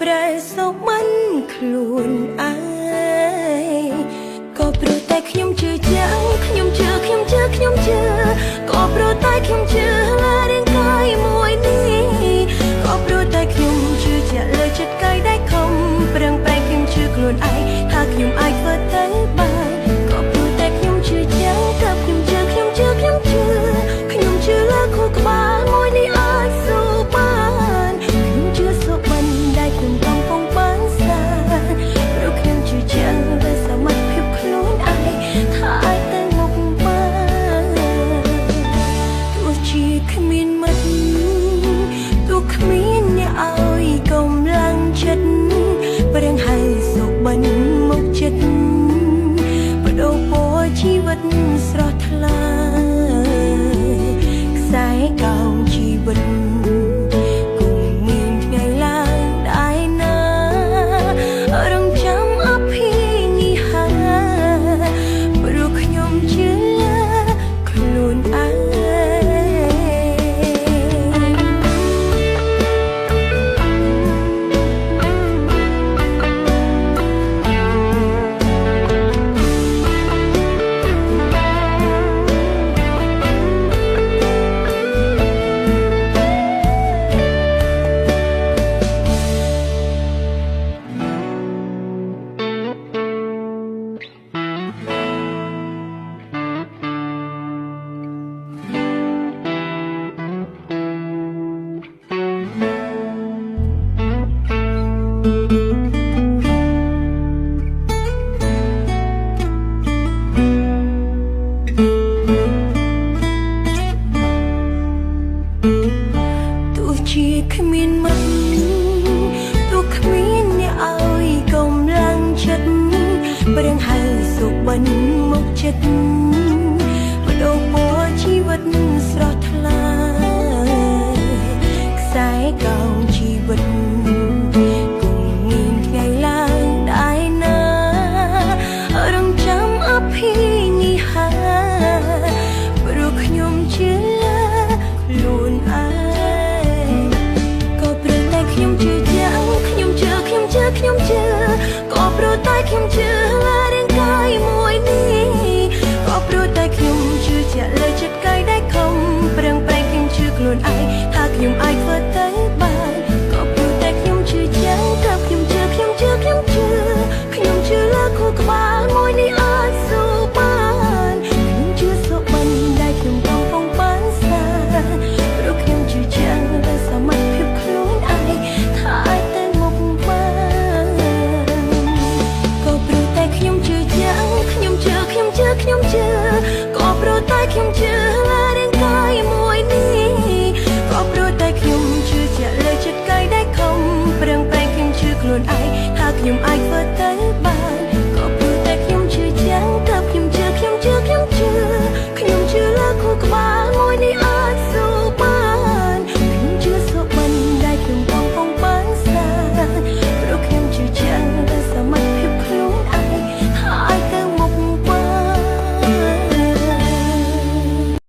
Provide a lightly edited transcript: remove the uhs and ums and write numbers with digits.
ប្រែសុខមិនខ្លួនឯងក៏ព្រោះតែខ្ញុំជឿយ៉ាងខ្ញុំជឿក៏ព្រោះតែខ្ញុំជឿលើរាងកាយមួយនេះក៏ព្រោះតែខ្ញុំជឿជាក់លើចិត្តកាយដែលខំប្រឹងប្រែងខ្ញុំជឿខ្លួនឯងថាខ្ញុំអាចធ្វើទៅបានក៏ព្រោះតែខ្ញុំជឿយ៉ាងក៏ខ្ញុំជឿលើខួរក្បាលមួយនេះអាចស៊ូបានខ្ញុំជឿសុបិនដែលខ្ញុំកំពុងបានសាព្រោះខ្ញុំជឿយ៉ាងលើសមត្ថភាពខ្លួនឯងថាអាចទៅមុខបានទោះជាគ្មានមិត្តទោះគ្មានអ្នកឲ្យកម្លាំងចិត្តប្រឹងឲ្យសុបិនមកចិត្តបដូរពណ៌ជីវិតស្រស់ថ្លាខ្សែកោងជីវិតគង់មានថ្ងៃឡើងដែរណារងចាំអភិនិហាព្រោះខ្ញុំជឿលើខ្លួនឯងជាគ្មានមិត្តទោះគ្មានអ្នកឲ្យកម្លាំងចិត្តប្រឹងឲ្យសុបិនមកចិត្តបដូរពណ៌ជីវិតស្រស់ថ្លាខ្សែកោងជីវិតគង់មានថ្ងៃឡើងដែរណារងចាំអភិនិហាព្រោះខ្ញុំជឿលើខ្លួនឯងក៏ព្រោះតែខ្ញុំជឿលើរាងកាយមួយនេះក៏ព្រោះតែខ្ញុំជឿជាក់លើចិត្តកាយដែលខំប្រឹងប្រែងខ្ញុំជឿខ្លួនឯងថាខ្ញុំអាចធ្វើទៅបានក៏ព្រោះតែខ្ញុំជឿយ៉ាងក៏ខ្ញុំជឿលើខួរក្បាលមួយនេះអាចស៊ូបានខ្ញុំជឿសុបិនដែលខ្ញុំកំពុងបានសាព្រោះខ្ញុំជឿយ៉ាងលើសមត្ថភាពខ្លួនឯងថាអាចទៅមុខបានក៏ព្រោះតែខ្ញុំជឿយ៉ាងខ្ញុំជឿក៏ព្រោះតែខ្ញុំជឿលើរាងកាយមួយនេះក៏ព្រោះតែខ្ញុំជឿជាក់លើចិត្តកាយដែលខំប្រឹងប្រែងខ្ញុំជឿខ្លួនឯងថាខ្ញុំអាច